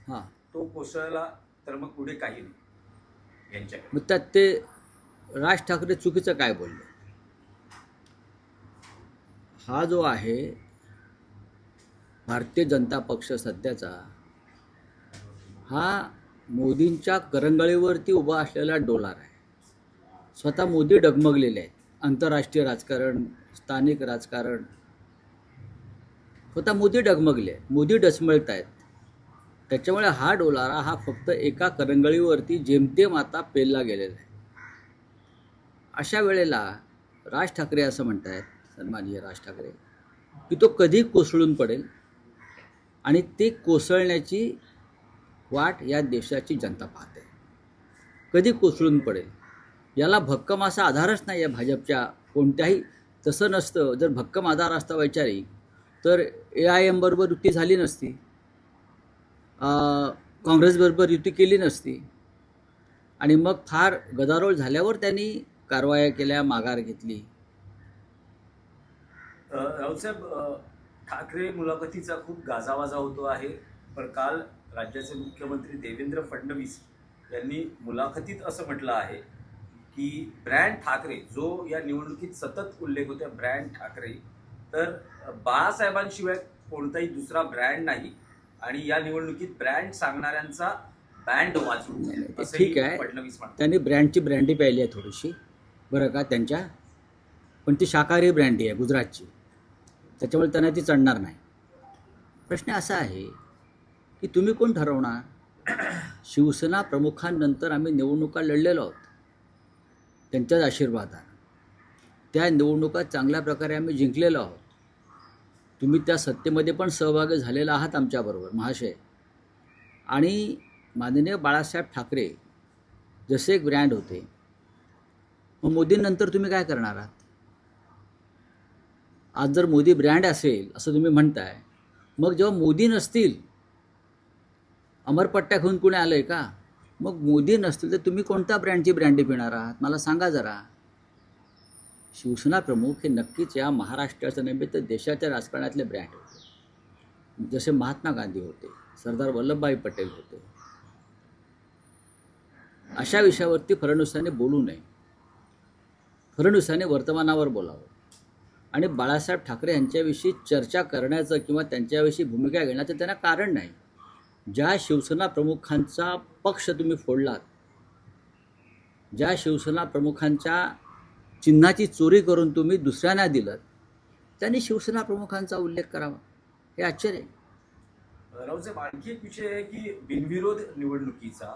हां, तो कोसळला तर मग पुढे काही नाही यांच्याकडे. मग त्यात ते राज ठाकरे चुकीचं काय बोलले? हा जो आहे भारतीय जनता पक्ष सध्याचा, हा मोदींच्या करंगळीवरती उभा असलेला डोलार आहे. स्वतः मोदी डगमगलेले आहेत. आंतरराष्ट्रीय राजकारण, स्थानिक राजकारण, स्वतः मोदी डगमगले आहेत, मोदी डचमळत आहेत. त्याच्यामुळे हा डोलारा हा फक्त एका करंगळीवरती जेमतेम आता पेलला गेलेला आहे. अशा वेळेला राज ठाकरे असं म्हणत आहेत, सन्माननीय राज ठाकरे, की तो कधी कोसळून पडेल आणि ते कोसळण्याची वाट या देशाची जनता पाहते. कधी कोसळून पडेल याला भक्कम असा आधारच नाही आहे भाजपच्या कोणत्याही. तसं नसतं. जर भक्कम आधार असता वैचारिक तर AIM बरोबर युती झाली नसती, काँग्रेसबरोबर युती केली नसती आणि मग फार गदारोळ झाल्यावर त्यांनी कारवाया केल्या, माघार घेतली. राऊतसाहेब, ठाकरे मुलाखतीचा खूप गाजावाजा होतो आहे. पण काल राज्याचे मुख्यमंत्री देवेंद्र फडणवीस यांनी मुलाखतीत असं म्हटलं आहे की ब्रँड ठाकरे, जो या निवडणुकीत सतत उल्लेख होता, ब्रँड ठाकरे, तर बाळासाहेबांशिवाय कोणताही दुसरा ब्रँड नाही आणि या निवडणुकीत ब्रँड सांगणाऱ्यांचा बँड वाजवू, ठीक असंही आहे, फडणवीस म्हणतात. त्यांनी ब्रँडची ब्रँडी प्यायली आहे थोडीशी, बरं का, त्यांच्या, पण ती शाकाहारी ब्रँडी आहे गुजरातची, त्याच्यामुळे त्यांना ती चढणार नाही. प्रश्न असा आहे की तुम्ही कोण ठरवणार? शिवसेना प्रमुखांनंतर आम्ही निवडणुका लढलेलो आहोत त्यांच्याच आशीर्वादानं. त्या निवडणुका चांगल्या प्रकारे आम्ही जिंकलेलो आहोत. तुम्ही त्या सत्तेमध्ये पण सहभागी झालेला आहात आमच्याबरोबर महाशय. आणि माननीय बाळासाहेब ठाकरे जसे एक ब्रँड होते, मग मोदींनंतर तुम्ही काय करणार आहात? आज जर मोदी ब्रँड असेल असं तुम्ही म्हणताय, मग जेव्हा मोदी नसतील, अमरपट्ट्या घेऊन कुणी आलंय का? मग मोदी नसतील तर तुम्ही कोणत्या ब्रँडची ब्रँडी पिणार आहात? मला सांगा जरा. शिवसेना प्रमुख हे नक्कीच या महाराष्ट्राच्या नव्हे तर देशाच्या राजकारणातले ब्रँड होते. जसे महात्मा गांधी होते, सरदार वल्लभभाई पटेल होते. अशा विषयावरती फडणवीसांनी बोलू नये. फडणवीसांनी वर्तमानावर बोलावं आणि बाळासाहेब ठाकरे यांच्याविषयी चर्चा करण्याचं किंवा त्यांच्याविषयी भूमिका घेण्याचं त्यांना कारण नाही. ज्या शिवसेना प्रमुखांचा पक्ष तुम्ही फोडलात, ज्या शिवसेना प्रमुखांच्या चिन्हाची चोरी करून तुम्ही दुसऱ्यांना दिलं, त्यांनी शिवसेना प्रमुखांचा उल्लेख करावा, हे आश्चर्य आहे. राऊतसाहेब, आणखी एक विषय आहे की बिनविरोध निवडणुकीचा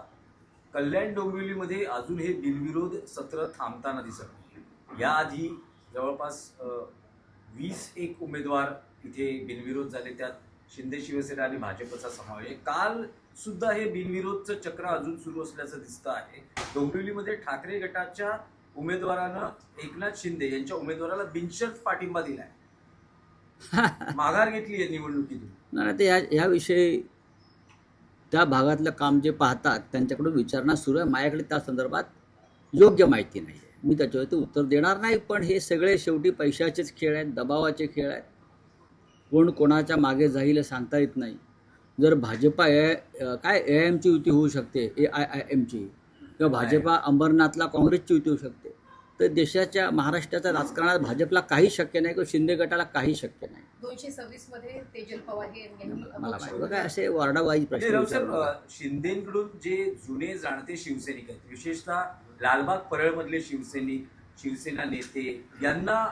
कल्याण डोंबिवलीमध्ये अजून हे बिनविरोध सत्र थांबताना दिसत नाही. याआधी जवळपास 21 उमेदवार इथे बिनविरोध झाले, त्यात शिंदे शिवसेना आणि भाजपचा समावेश आहे. काल सुद्धा हे बिनविरोधचं चक्र अजून सुरू असल्याचं दिसतं आहे. डोंबिवलीमध्ये ठाकरे गटाच्या उमेदवारानं एकनाथ शिंदे यांच्या उमेदवाराला बिनशर्त पाठिंबा दिलाय, माघार घेतली आहे निवडणुकीतून. नाही, ते ह्याविषयी त्या भागातलं काम जे पाहतात त्यांच्याकडून विचारणा सुरू आहे. माझ्याकडे त्या संदर्भात योग्य माहिती नाही आहे, मी त्याच्यावरती उत्तर देणार नाही. पण हे सगळे शेवटी पैशाचेच खेळ आहेत, दबावाचे खेळ आहेत. कोण कोणाच्या मागे जाईल सांगता येत नाही. जर भाजपा काय AIMची युती होऊ शकते, AIIMची, किंवा भाजपा अंबरनाथला काँग्रेसची युती होऊ शकते, तर देशाच्या महाराष्ट्राच्या राजकारणात भाजपला काही शक्य नाही किंवा शिंदे गटाला काही शक्य नाही. 226 मध्ये तेजल पवार यांनी मला माहिती बघा, असे वॉर्डावाईज प्रश्न विचारू नका. शिंदेकडून जे जुने जाणते शिवसैनिक आहेत, विशेषतः लालबाग परळमधले शिवसेना नेते, यांना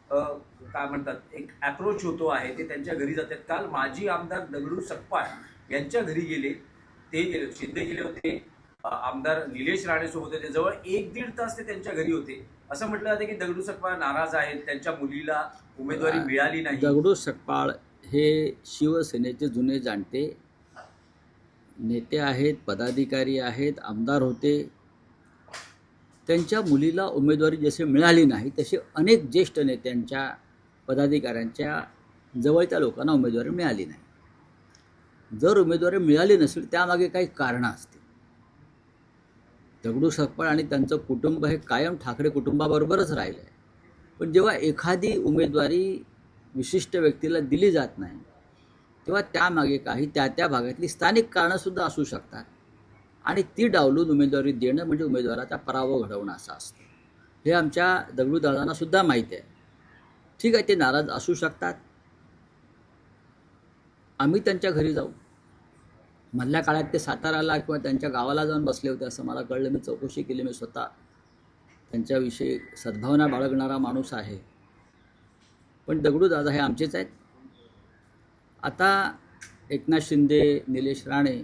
काय म्हणतात, एक अप्रोच होतो आहे, ते त्यांच्या घरी जातात. काल माजी आमदार दगडू सकपाळ यांच्या घरी गेले, ते गेले, शिंदे गेले होते, आमदार निलेश राणे सोबत होते, जवळ 1-1.5 तास ते त्यांच्या घरी होते. असं म्हटलं जातं की दगडू सकपाळ नाराज आहेत, त्यांच्या मुलीला उमेदवारी मिळाली नाही. दगडू सकपाळ हे शिवसेनेचे जुने जाणते नेते आहेत, पदाधिकारी आहेत, आमदार होते. त्यांच्या मुलीला उमेदवारी जशी मिळाली नाही तसे अनेक ज्येष्ठ नेत्यांच्या, पदाधिकाऱ्यांच्या जवळच्या लोकांना उमेदवारी मिळाली नाही. जर उमेदवारी मिळाली नसेल त्यामागे काही कारणं असतील. दगडू सकपाळ आणि त्यांचं कुटुंब हे कायम ठाकरे कुटुंबाबरोबरच राहिलं आहे. पण जेव्हा एखादी उमेदवारी विशिष्ट व्यक्तीला दिली जात नाही तेव्हा त्यामागे काही त्या भागातली स्थानिक कारणंसुद्धा असू शकतात आणि ती डावलून उमेदवारी देणं म्हणजे उमेदवाराचा पराभव घडवणं असं असतं. हे आमच्या दगडूदादांना सुद्धा माहिती आहे. ठीक आहे, ते नाराज असू शकतात. आम्ही त्यांच्या घरी जाऊ. मधल्या काळात ते साताऱ्याला किंवा त्यांच्या गावाला जाऊन बसले होते असं मला कळलं. मी चौकशी केली. मी स्वतः त्यांच्याविषयी सद्भावना बाळगणारा माणूस आहे. पण दगडूदादा हे आमचेच आहेत. आता एकनाथ शिंदे, निलेश राणे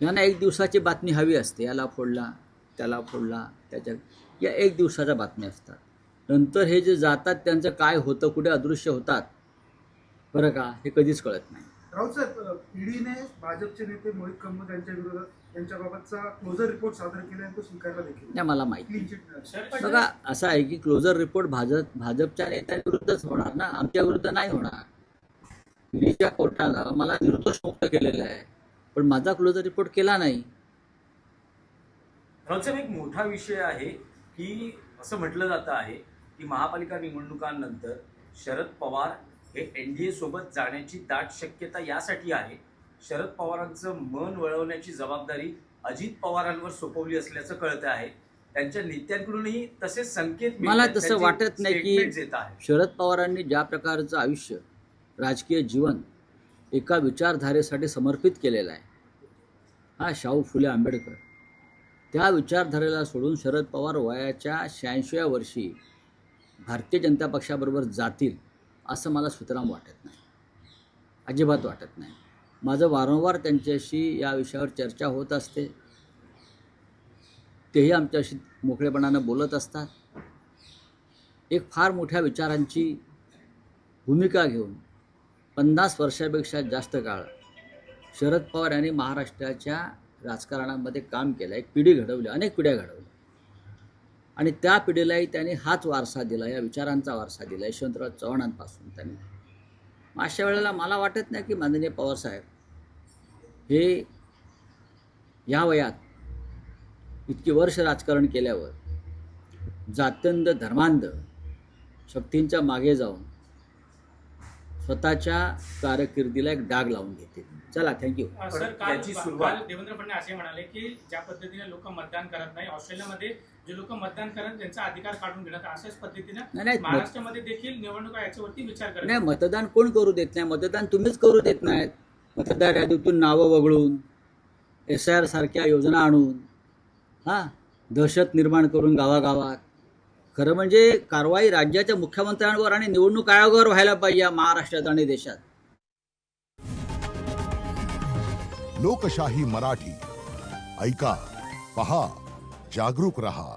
यांना एक दिवसाची बातमी हवी असते. याला फोडला, त्याला फोडला, त्याच्या या एक दिवसाच्या बातम्या असतात. नंतर हे जे जातात त्यांचं काय होतं, कुठे अदृश्य होतात बरं का, हे कधीच कळत नाही. राऊत साहेब, ईडीने भाजपचे नेते मोहित कंबोज यांच्या विरोधात त्यांच्याबाबतचा क्लोजर रिपोर्ट सादर केला आणि तो स्वीकारला देखील. नाही, मला माहिती. क्लीन चिट मिळाली. बघा, असं आहे की क्लोजर रिपोर्ट भाजपच्या नेत्यांविरुद्धच होणार ना, आमच्या विरुद्ध नाही होणार. ईडीच्या कोर्टानं मला निर्दोष केलेलं आहे, पण माझा क्लोजर रिपोर्ट केला नाही. राऊतसाहेब, एक मोठा विषय आहे की असं म्हटलं जातं आहे की महापालिका निवडणुकांनंतर शरद पवार हे एनडीए सोबत जाण्याची दाट शक्यता यासाठी आहे. शरद पवारांचं मन वळवण्याची जबाबदारी अजित पवारांवर सोपवली असल्याचं कळतं आहे. त्यांच्या नेत्यांकडूनही तसे संकेत मला मिळतात, तसं त्यांचे वाटत नाही statements की येत आहे. शरद पवारांनी ज्या प्रकारचं आयुष्य, राजकीय जीवन एका विचारधारेसाठी समर्पित केलेलं आहे, हा शाहू फुले आंबेडकर, त्या विचारधारेला सोडून शरद पवार वयाच्या 86व्या वर्षी भारतीय जनता पक्षाबरोबर जातील असं मला सुतराम वाटत नाही. अजिबात वाटत नाही. माझं वारंवार त्यांच्याशी या विषयावर चर्चा होत असते. तेही आमच्याशी मोकळेपणानं बोलत असतात. एक फार मोठ्या विचारांची भूमिका घेऊन 50 वर्षापेक्षा जास्त काळ शरद पवार यांनी महाराष्ट्राच्या राजकारणामध्ये काम केलं. एक पिढी घडवली, अनेक पिढ्या घडवल्या आणि त्या पिढीलाही त्यांनी हाच वारसा दिला, या विचारांचा वारसा दिला यशवंतराव चव्हाणांपासून त्यांनी. अशा वेळेला मला वाटत नाही की माननीय पवारसाहेब हे या वयात इतकी वर्ष राजकारण केल्यावर जात्यंध धर्मांध शक्तींच्या मागे जाऊन स्वतःच्या कारकिर्दीला एक डाग लावून घेतील. चला, थँक्यू. सर, याची सुरुवात- काल देवेंद्र फडणवीस असे म्हणाले की ज्या पद्धतीने लोक मतदान करत नाही, ऑस्ट्रेलियामध्ये जे लोक मतदान करत त्यांचा अधिकार काढून घेण्यात, अशाच पद्धतीने नाही, महाराष्ट्रामध्ये देखील निवडणुका याच्यावरती विचार करत नाही, मतदान कोण करू देत नाही? मतदान तुम्हीच करू देत नाहीत. मतदार यादीतून नावं वगळून, SIR सारख्या योजना आणून, दहशत निर्माण करून गावागावात. खरं म्हणजे कारवाई राज्याच्या मुख्यमंत्र्यांवर आणि निवडणूक आयोगावर व्हायला पाहिजे या महाराष्ट्रात आणि देशात. लोकशाही मराठी ऐका, पहा, जागरूक रहा.